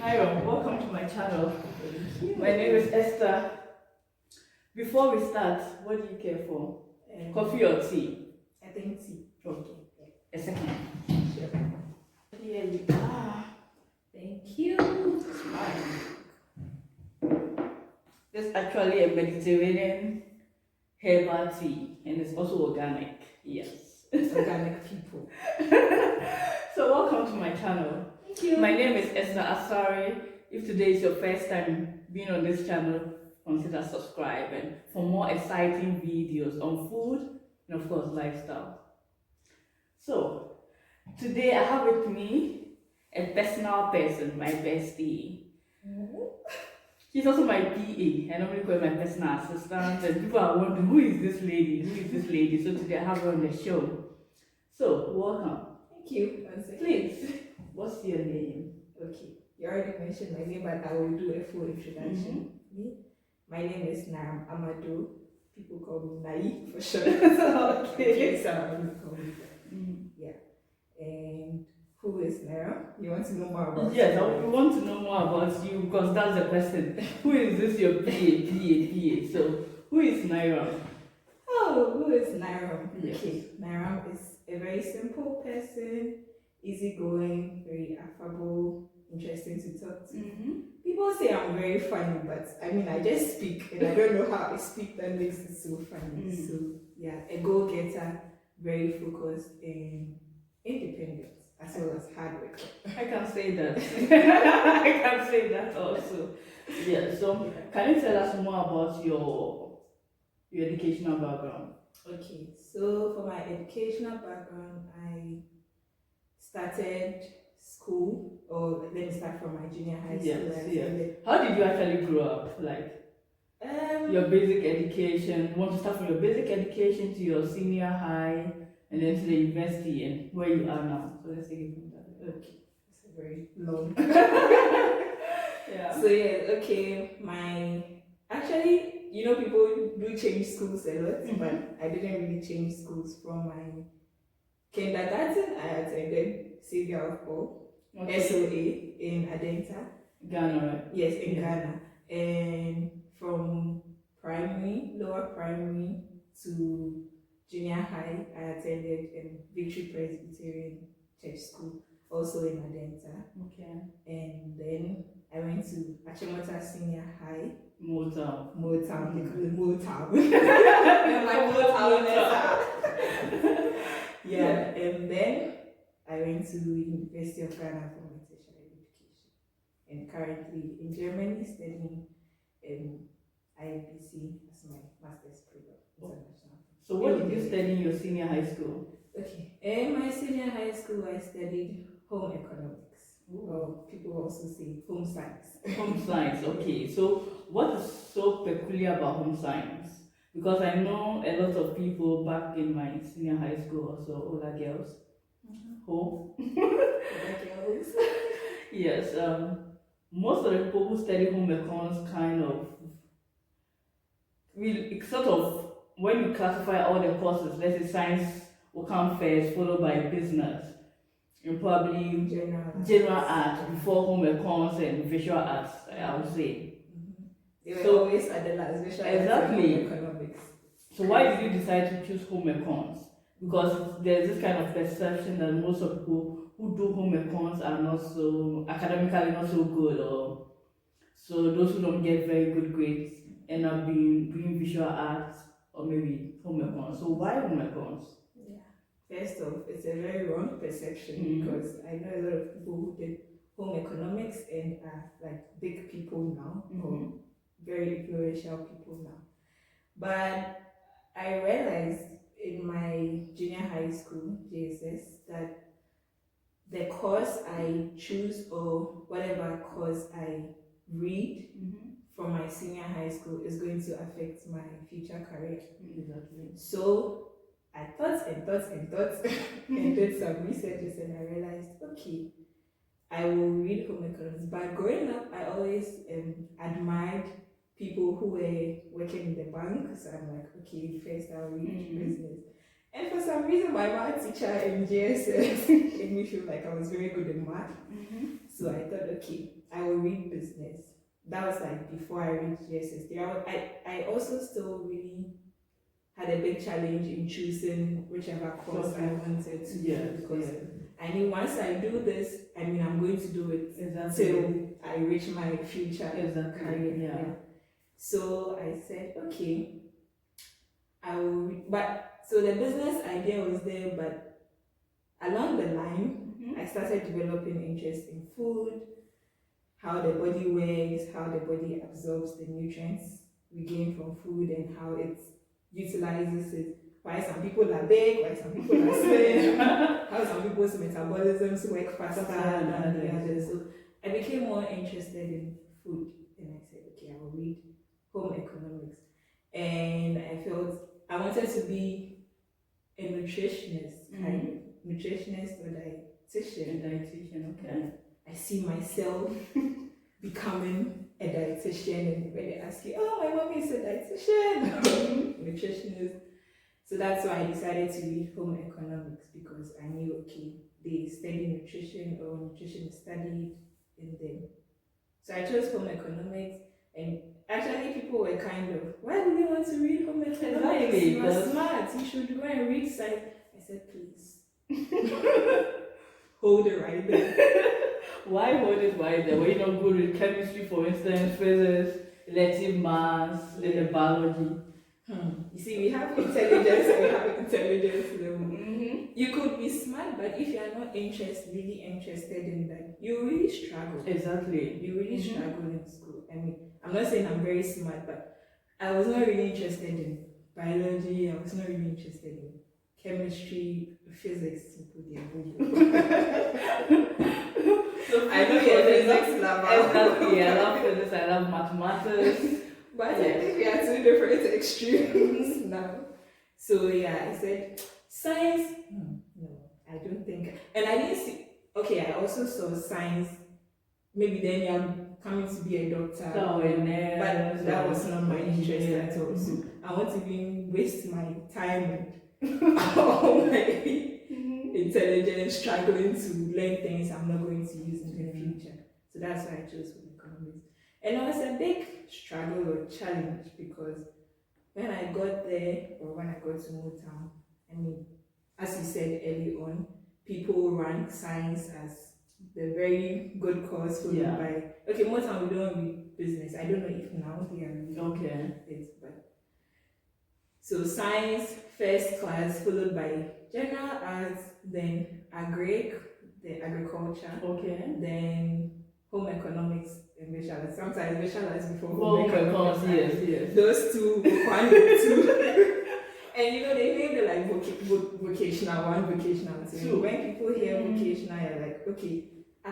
Nayram, welcome to my channel. My name is Esther. Before we start, what do you care for? Coffee or tea? I think tea. Okay. A second. Sure. Here you are. Thank you. This is actually a Mediterranean herbal tea, and it's also organic. Yes. It's organic people. So welcome to my channel. Thank you. My name is Esther Asari. If today is your first time being on this channel, consider subscribe and for more exciting videos on food and of course lifestyle. So today I have with me a personal person, my bestie. She's also my PA. I normally call her my personal assistant, and people are wondering who is this lady? Who is this lady? So today I have her on the show. So welcome. Thank you. Please, what's your name? Okay. You already mentioned my name, but I will do a full introduction. My name is Nayram Amadou. People call me Nai for sure. Okay, so call me that. Yeah. And who is Nayram? You want to know more about Yes, we want to know more about you because that's the question. Who is this your PA? So, who is Nayram? Oh, who is Nayram? Yes. Okay, Nayram is a very simple person, easygoing, very affable, interesting to talk to. People say I'm very funny, but I mean, I just speak and I don't know how I speak that makes it so funny. So, yeah, a go-getter, very focused and independent, as well as hard worker. I can say that. I can say that also. Yeah, so can you tell us more about your educational background? Okay, so for my educational background, I started school, or let me start from my junior high school. Yes. How did you actually grow up? Like your basic education. You want to start from your basic education to your senior high and then to the university and where you are now. So let's take it from that. Okay, it's a very long. Yeah. So yeah, okay, actually, you know, people do change schools a lot, but I didn't really change schools. From my kindergarten, I attended Savior of All, SOA in Adenta, Ghana, right? Yes, in Ghana. And from lower primary to junior high, I attended Victory Presbyterian Church School, also in Adenta. Okay. And then I went to Achimota Senior High. Motown. They call it Motown. My Motown. Yeah, and then I went to University of Ghana for my tertiary education. And currently in Germany studying IFBC as my master's program. International. So what did you study in your senior high school? Okay, in my senior high school I studied home economics. Well, people also say home science. Home science, okay. So what is so peculiar about home science? Because I know a lot of people back in my senior high school, also older girls. Home. Older girls. Yes. Most of the people who study home econs kind of when you classify all the courses, let's say science will come first, followed by business. And probably general arts before home econs and visual arts, I would say. They were always at the last, visual exactly. Arts and home economics. So why did you decide to choose home econs? Because there's this kind of perception that most of people who do home econs are not so academically not so good, or so those who don't get very good grades end up doing visual arts or maybe home econs. So why home econs? First off, it's a very wrong perception because I know a lot of people who did home economics and are like big people now, or very influential people now. But I realized in my junior high school, JSS, that the course I choose or whatever course I read from my senior high school is going to affect my future career. Exactly. So I thought and did some researches, and I realized, okay, I will read home economics. But growing up, I always admired people who were working in the bank. So I'm like, okay, first I'll read business. And for some reason, my math teacher in JSS made me feel like I was very good in math. So I thought, okay, I will read business. That was like before I reached GSS3. I also still really had a big challenge in choosing whichever course I wanted to do, because I knew once I do this, I mean, I'm going to do it till I reach my future career. Yeah. So I said, okay, I will. But so the business idea was there, but along the line, I started developing interest in food, how the body works, how the body absorbs the nutrients we gain from food, and how it utilizes it. Why some people are big, why some people are slim, how some people's metabolisms work faster than the others. So I became more interested in food, and I said, okay, I will read home economics. And I felt I wanted to be a nutritionist, kind of nutritionist or dietitian. Okay. I see myself becoming a dietitian, and when they ask you, oh, my mommy is a dietitian, nutritionist. So that's why I decided to read home economics, because I knew, okay, they study nutrition, or nutrition is studied in them. So I chose home economics, and actually people were kind of, why do you want to read home economics? You are smart, you should go and read science. I said, please. Hold it right there. Why hold it right there? Were you not good with chemistry, for instance, physics, elective maths, and the biology? You see, we have intelligence and we have intelligence level. You could be smart, but if you are not really interested in that, you really struggle. Exactly. You really struggle in school. I mean, I'm not saying I'm very smart, but I was not really interested in biology. I was not really interested in chemistry, physics. So I know you're a physics lover. Exactly. I love physics. I love mathematics. But I think we are two different extremes now. So yeah, I said science. No, I don't think. And I didn't see. Okay, I also saw science. Maybe then you're coming to be a doctor. But that was not my interest at all. So I won't even waste my time and all my intelligence struggling to learn things I'm not going to use in the future. So that's why I chose home economics. And it was a big struggle or challenge, because when I got there, or when I got to Motown, I mean, as you said early on, people rank science as the very good course, followed by, okay, Motown we don't read business. I don't know if now they are reading it, but so science first class, followed by general arts, then the agriculture, then home economics and visual arts. Sometimes visual arts before home economics. Yes. Those two, one, two. And you know, they named it like vocational, one vocational. So when people hear vocational, you're like, okay,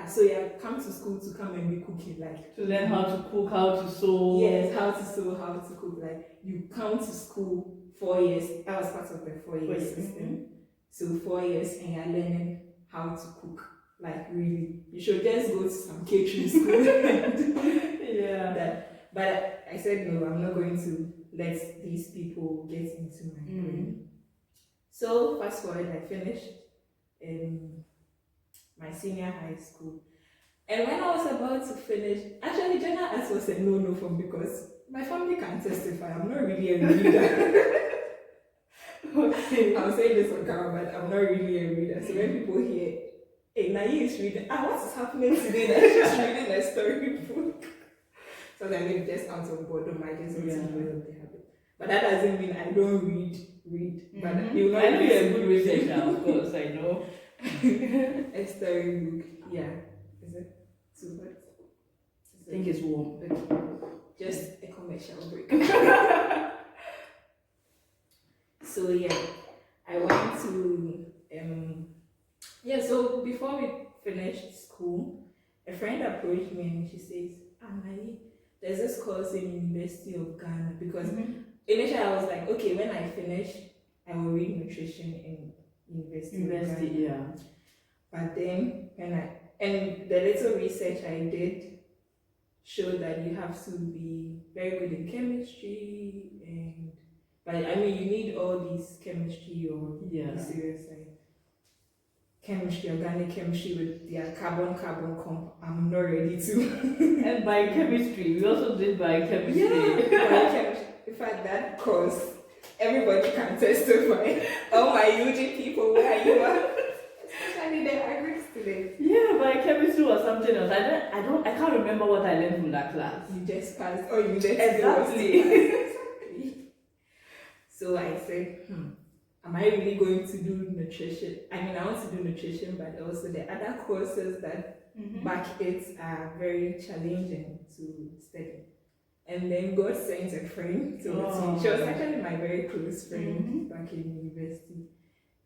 so you come to school to come and be cooking, like to learn how to cook, how to sew. Yes, how to sew, how to cook. Like you come to school 4 years. That was part of the 4-year system. So 4 years, and you're learning how to cook. Like really, you should just go to some catering school. But I said no, I'm not going to let these people get into my brain. So fast forward, I finished my senior high school, and when I was about to finish, actually general arts was a no for me, because my family can testify I'm not really a reader. I'm saying this on camera, but I'm not really a reader. So when people hear, hey, Nayi is reading, what is happening today? That she's reading a storybook. So then maybe just out of boredom, I just want to develop the habit. But that doesn't mean I don't read. But you know, I know you're a good researcher, of course, I know. A storybook, yeah. Is it too hot? I think it's warm. Okay. Just a commercial break. So yeah, I went to so before we finished school, a friend approached me and she says, Anai, there's this course in University of Ghana, because initially I was like, okay, when I finish, I will read nutrition in University of Ghana. But then and the little research I did showed that you have to be very good in chemistry, but I mean you need all these chemistry or serious science. chemistry, organic chemistry with their carbon comp. I'm not ready to. And biochemistry, we also did biochemistry. Yeah, biochemistry. In fact, that course, everybody can testify. All my UG people, where you are, especially the agri students. Yeah, biochemistry was something else. I can't remember what I learned from that class. You just passed, or you just Exactly. Exactly. So I said, am I really going to do nutrition? I mean, I want to do nutrition, but also the other courses that back it are very challenging to study. And then God sent a friend to me. She was actually my very close friend back in university.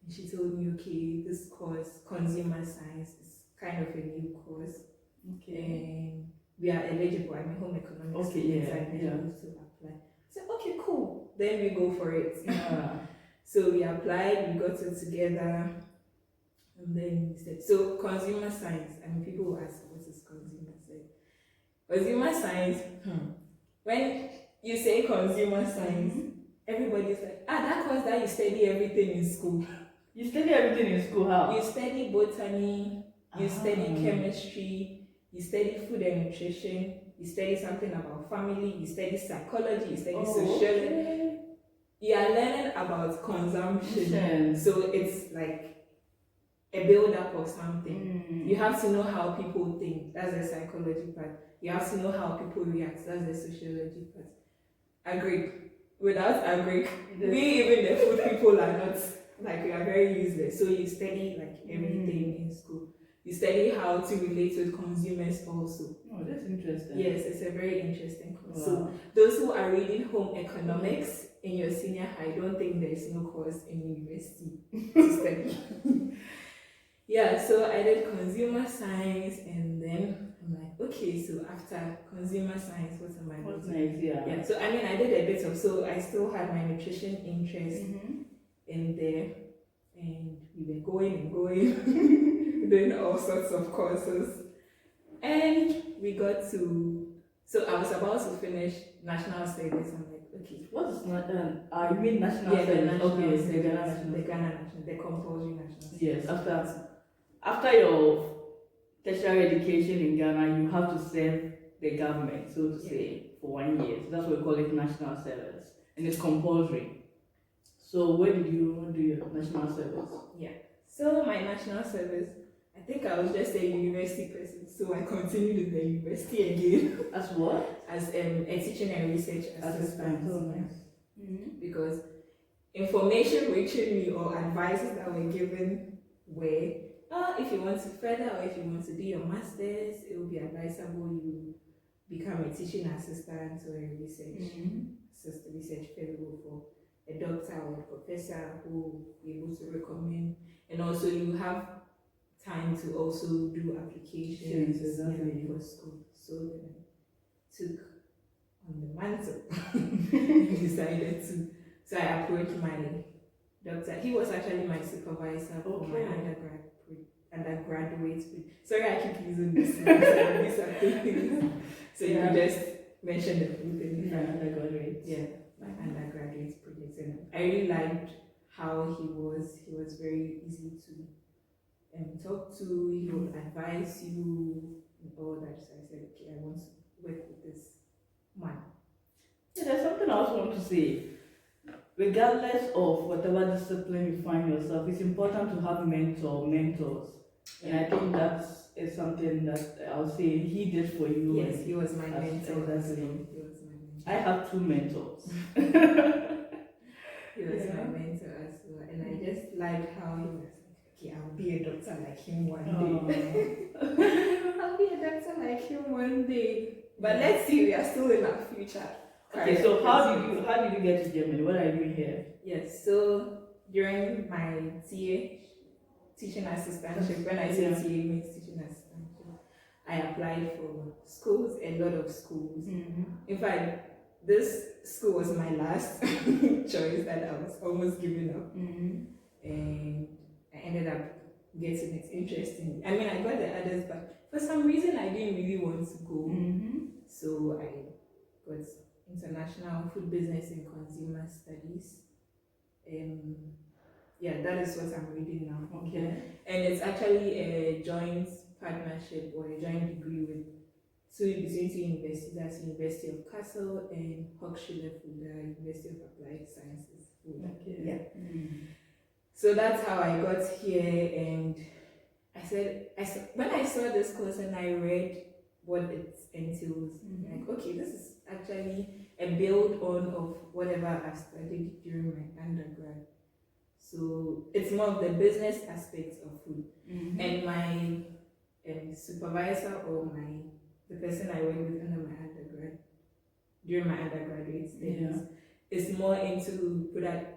And she told me, okay, this course, consumer science, is kind of a new course. Okay. And we are eligible. I'm a home economics student, so I'm eligible to apply. I said, okay, cool. Then we go for it. So we applied, we got it together, and then we said, so consumer science. I mean, people will ask, what is consumer science? Consumer science, when you say consumer science, everybody's like, that course that you study everything in school. You study everything in school, how? You study botany, you study chemistry, you study food and nutrition, you study something about family, you study psychology, you study sociology. Okay. You are learning about consumption. So it's like a build-up or something. You have to know how people think. That's the psychology part. You have to know how people react. That's the sociology part. Agreed. Without agreed, we even the food people are not, like, we are very useless. So you study like everything in school. You study how to relate with consumers also. Oh, that's interesting. Yes, it's a very interesting course. Wow. So those who are reading home economics in your senior high, don't think there's no course in university to study. Yeah, so I did consumer science, and then I'm like, okay, so after consumer science, what am I going to do? Yeah, so I mean, I did a bit of, so I still had my nutrition interest in there, and we were going and going, doing all sorts of courses, and we got to, so I was about to finish national service. I'm like, okay. What is not done? You mean national service? The national service, the Ghana national, the compulsory national service. Yes, after your tertiary education in Ghana, you have to serve the government, so to say, for 1 year. So that's what we call it national service. And it's compulsory. So where did you do your national service? Yeah. So my national service, I think I was just a university person, so I continued in the university again. As what? As a teaching and research assistant. Oh, nice. Because information reaching me or advices that were given were, if you want to further or if you want to do your master's, it will be advisable you become a teaching assistant or a research fellow for a doctor or a professor who will be able to recommend. And also you have time to also do applications for school. So then I took on the mantle and decided to. So I approached my doctor. He was actually my supervisor for my undergraduate. Sorry, I keep using this. So you could just mention the full thing. Undergraduate. Yeah, my undergraduate project. And I really liked how he was. He was very easy to talk to. He would advise you and all that. So I said, okay, I want to work with this man. Yeah, there's something I also want to say. Regardless of whatever discipline you find yourself, it's important to have mentors. And I think that is something that I'll say he did for you. Yes, he was my mentor. Exactly. He was my mentor. I have 2 mentors. He was my mentor as well. And I just liked how he was like, okay, I'll be a doctor like him one day. I'll be a doctor like him one day. But let's see, we are still in our future. Okay, so how did you get to Germany? What are you doing here? Yes, so during my TA, teaching assistantship, when I say TA means teaching assistantship, I applied for schools, a lot of schools. In fact, this school was my last choice that I was almost giving up. And I ended up getting it. Interesting. I mean, I got the others, but for some reason I didn't really want to go. So I got International Food Business and Consumer Studies. yeah, that is what I'm reading now. Okay. And it's actually a joint partnership or a joint degree with between two universities. That's University of Kassel and Hochschule Fulda, University of Applied Sciences Fulda. Okay. Yeah. Mm. So that's how I got here, and when I saw this course and I read what it entails, like, okay, this is actually a build on of whatever I've studied during my undergrad. So it's more of the business aspects of food. And my supervisor or the person I work with under my undergrad, during my undergraduate studies, is more into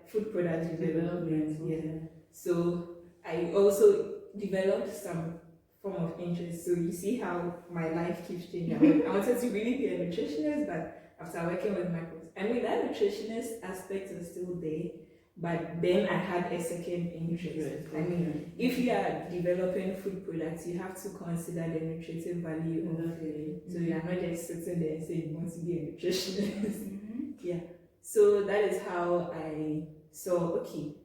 food product development. Yeah. So I also developed some form of interest. So you see how my life keeps changing. I wanted to really be a nutritionist, but after working with that nutritionist aspect was still there. But then I had a second interest. I mean, if you are developing food products, you have to consider the nutritive value of it. So you are not just sitting there and saying you want to be a nutritionist. Yeah. So that is how I saw, okay,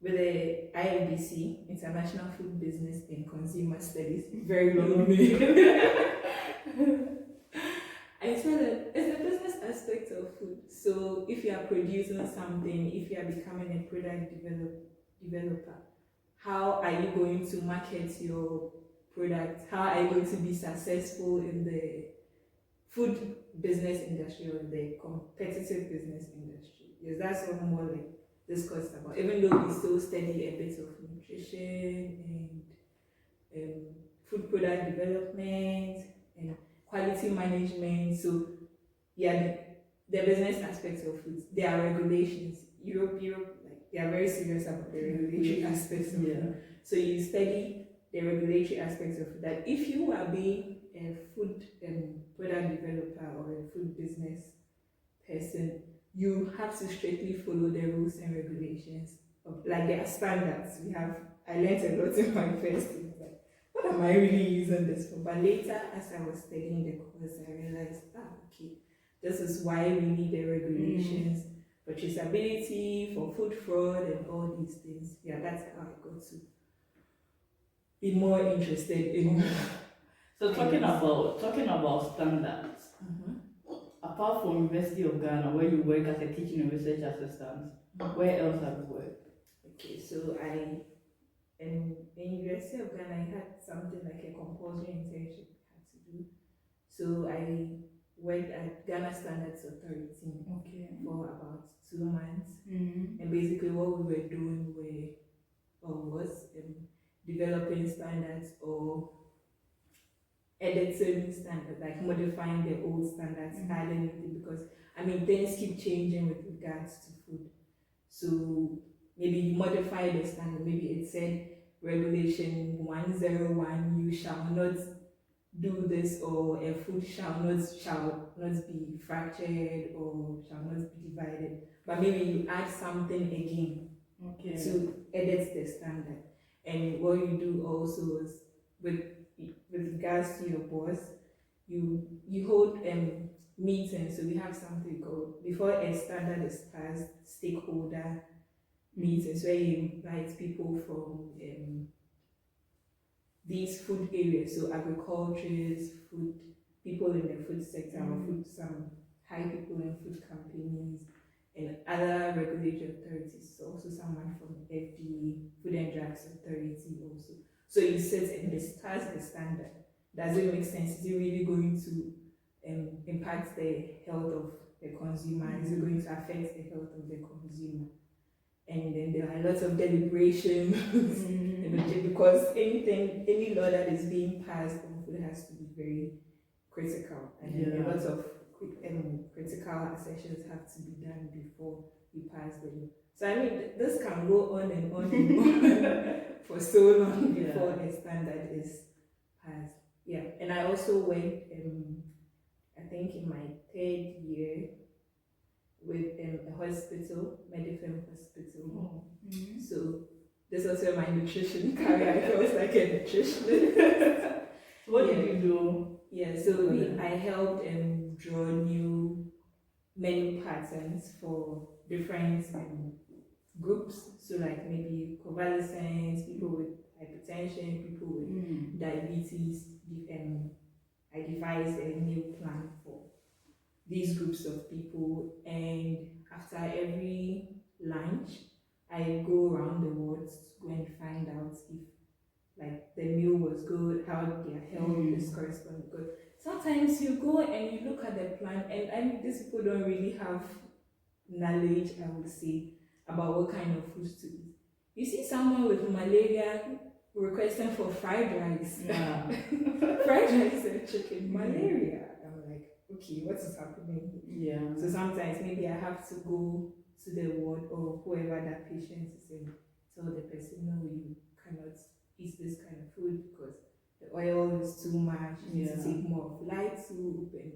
with the IFBC, International Food Business and Consumer Studies, very long name. I saw that it's a business aspect of food. So if you are producing something, if you are becoming a product developer, how are you going to market your product? How are you going to be successful in the food business industry or the competitive business industry? Yes, that's what more like this course about. Even though we still study a bit of nutrition and food product development and quality management. So yeah, the business aspects of food. There are regulations. Europe, like they are very serious about the regulatory aspects of food. So you study the regulatory aspects of food. That if you are being a food product developer or a food business person, you have to strictly follow the rules and regulations of, like, there are standards. I learned a lot in my first year. What am I really using this for? But later, as I was studying the course, I realized, okay, this is why we need the regulations for traceability, for food fraud, and all these things. Yeah, that's how I got to be more interested in. So talking about standards, apart from University of Ghana, where you work as a teaching and research assistant, where else have you worked? Okay, so in University of Ghana, I had something like a compulsory internship I had to do. So I worked at Ghana Standards Authority for about 2 months. And basically what we were doing was developing standards or editing standards, like modifying the old standards, adding it, because I mean things keep changing with regards to food. So maybe you modify the standard, maybe it said regulation 101, you shall not do this, or a food shall not be fractured or shall not be divided. But maybe you add something again to edit the standard. And what you do also is with regards to your boss, you hold meetings. So we have something called, before a standard is passed, stakeholder meetings, where you invite people from these food areas, so agriculturists, food people in the food sector, or some high people in food companies, and other regulatory authorities. So also someone from FDA, Food and Drugs Authority also. So you sit and discuss the standard. Does it make sense? Is it really going to impact the health of the consumer? Is it going to affect the health of the consumer? And then there are lots of deliberations because any law that is being passed on food has to be very critical, and a lot of critical assessments have to be done before you pass the law. So I mean, this can go on and on and on for so long before a standard is passed. Yeah, and I also went, I think in my 3rd year, with a hospital, Medifem Hospital. So this was where my nutrition career, I felt like a nutritionist. What did you do? Yeah, so I helped draw new menu patterns for different groups. So like maybe convalescents, people with hypertension, people with diabetes, and I devised a meal plan for these groups of people. And after every lunch, I go around the wards to go and find out if like the meal was good, how their health is corresponding. Because sometimes you go and you look at the plan, and these people don't really have knowledge, I would say, about what kind of foods to eat. You see someone with malaria requesting for fried rice. Yeah. Fried rice and chicken, malaria. I'm like, okay, what is happening? Yeah. So sometimes maybe I have to go to the ward or whoever that patient is and tell the person, no, you cannot eat this kind of food because the oil is too much. You need to take more of light soup and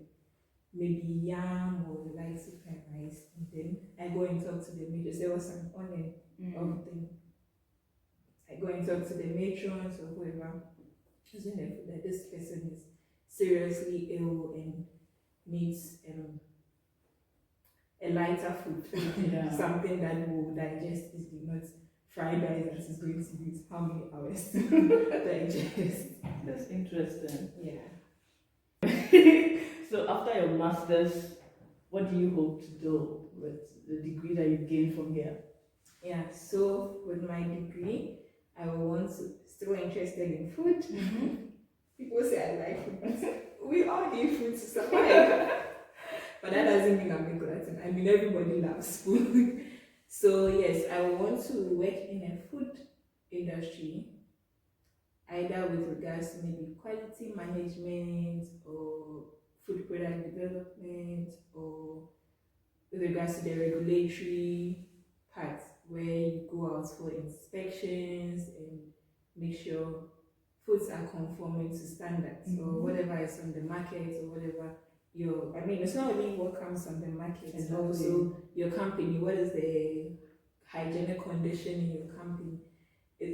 maybe yam or light soup and rice. And then I go and talk to the matrons. There was an onion of thing. I go and talk to the matrons or whoever is in the food that this person is seriously ill and needs a lighter food, something that will digest easily, not fried rice that is going to use how many hours to digest. That's interesting. Yeah. So after your master's, what do you hope to do with the degree that you gained from here? Yeah, so with my degree, I will want to still interested in food. People say I like food, but we all need food to survive. But that doesn't mean I'm a glutton. I mean, everybody loves food. So yes, I want to work in a food industry, either with regards to maybe quality management or food product development, or with regards to the regulatory part, where you go out for inspections and make sure foods are conforming to standards or whatever is on the market or whatever. I mean, it's not only what comes on the market, it's also your company. What is the hygienic condition in your company?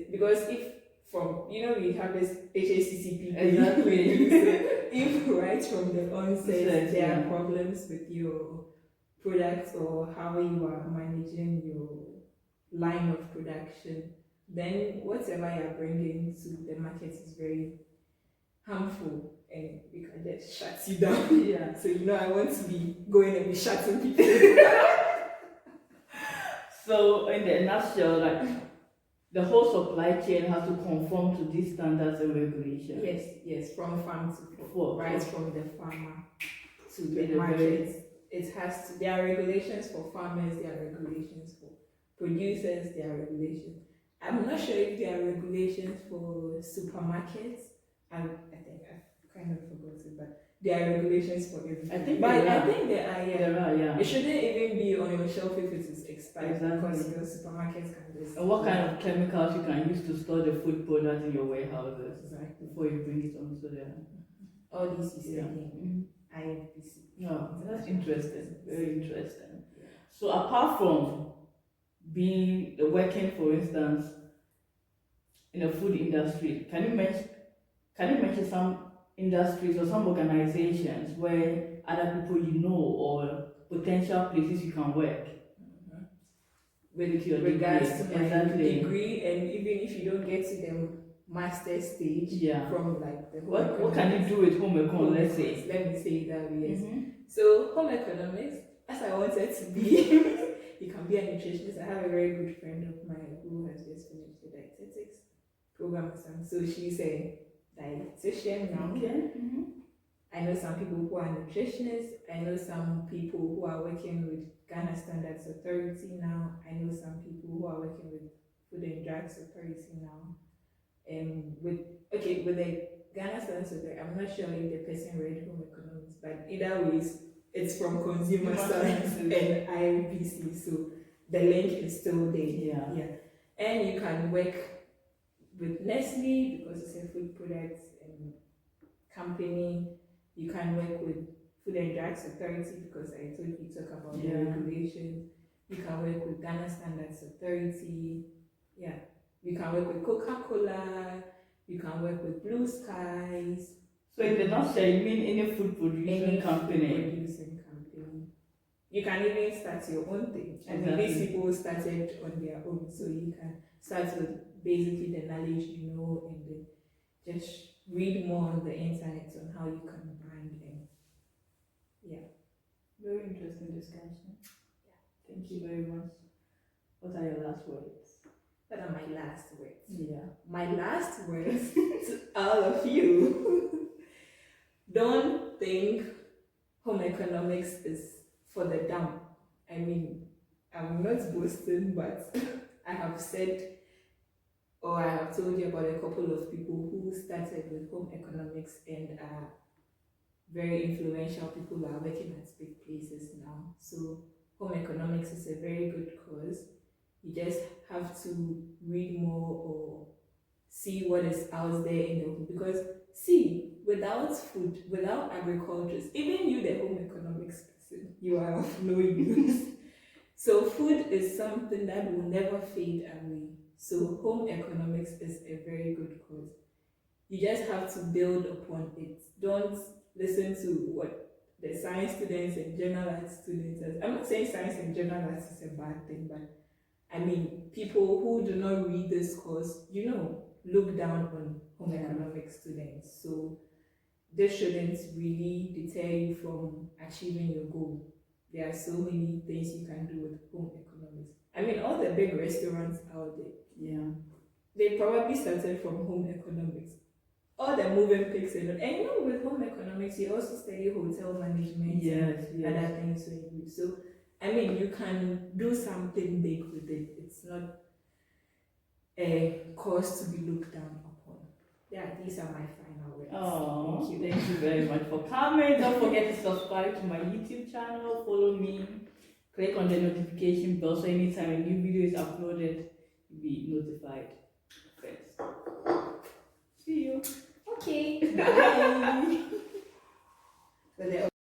Because if we have this HACCP, if right from the onset there are problems with your products or how you are managing your line of production, then whatever you are bringing to the market is very harmful and we can just shut you down. Yeah. So I want to be going and be shutting people. So in the nutshell, like the whole supply chain has to conform to these standards and regulations. Yes, from farm to fork, right from the farmer to the market. There are regulations for farmers, there are regulations for producers, there are regulations. I'm not sure if there are regulations for supermarkets. I think I've kind of forgotten, but there are regulations for everything. I think there are. Yeah. It shouldn't even be on your shelf if it is expired, because your supermarkets can just. And what kind of chemicals you can use to store the food products in your warehouses before you bring it onto there? All these is IFBC. Yeah, that's interesting. Very interesting. Yeah. So apart from working, for instance, in the food industry, can you mention some industries or some organizations where other people or potential places you can work with your regards degree? To my degree, and even if you don't get to the master stage from like the home what can you do with home economics? Let's say. Let me say it that way. Yes. So home economics, as I wanted to be, you can be a nutritionist. I have a very good friend of mine who has just finished the dietetics program, so she's a dietitian now. Okay. I know some people who are nutritionists. I know some people who are working with Ghana Standards Authority now. I know some people who are working with Food and Drugs Authority now. With the Ghana Standards Authority, I'm not sure if the person read home economics, but either ways, it's from Consumer Science and IFBC, so the link is still there. Yeah. And you can work with Nestle because it's a food products company. You can work with Food and Drugs Authority because I told you talk about the regulations. You can work with Ghana Standards Authority. Yeah. You can work with Coca-Cola. You can work with Blue Skies. So in the nutshell, you mean any food producing company? Food producing company. you can even start your own thing. I mean, Exactly. these people started on their own, so you can start with basically the knowledge you know, and then just read more on the internet on how you can brand and yeah. Very interesting discussion. Thank you very much. What are your last words? What are my last words? Yeah. My last words to all of you. Don't think home economics is for the dumb. I mean, I'm not boasting, but I have said, or I have told you about a couple of people who started with home economics and are very influential people who are working at big places now. So home economics is a very good course. You just have to read more or see what is out there in the home, because see, without food, without agriculture, even you, the home economics person, you are of no use. So food is something that will never fade away. So home economics is a very good course. You just have to build upon it. Don't listen to what the science students and general arts students are. I'm not saying science and general arts is a bad thing, but I mean, people who do not read this course, look down on home economics students. So this shouldn't really deter you from achieving your goal. There are so many things you can do with home economics. I mean, all the big restaurants out there, they probably started from home economics. All the moving pics and with home economics, you also study hotel management and other things. So I mean, you can do something big with it. It's not a course to be looked down upon. Yeah, these are my final words. Oh, thank you very much for coming. Don't forget to subscribe to my YouTube channel, follow me, click on the notification bell so anytime a new video is uploaded, you'll be notified first. See you. Okay, bye.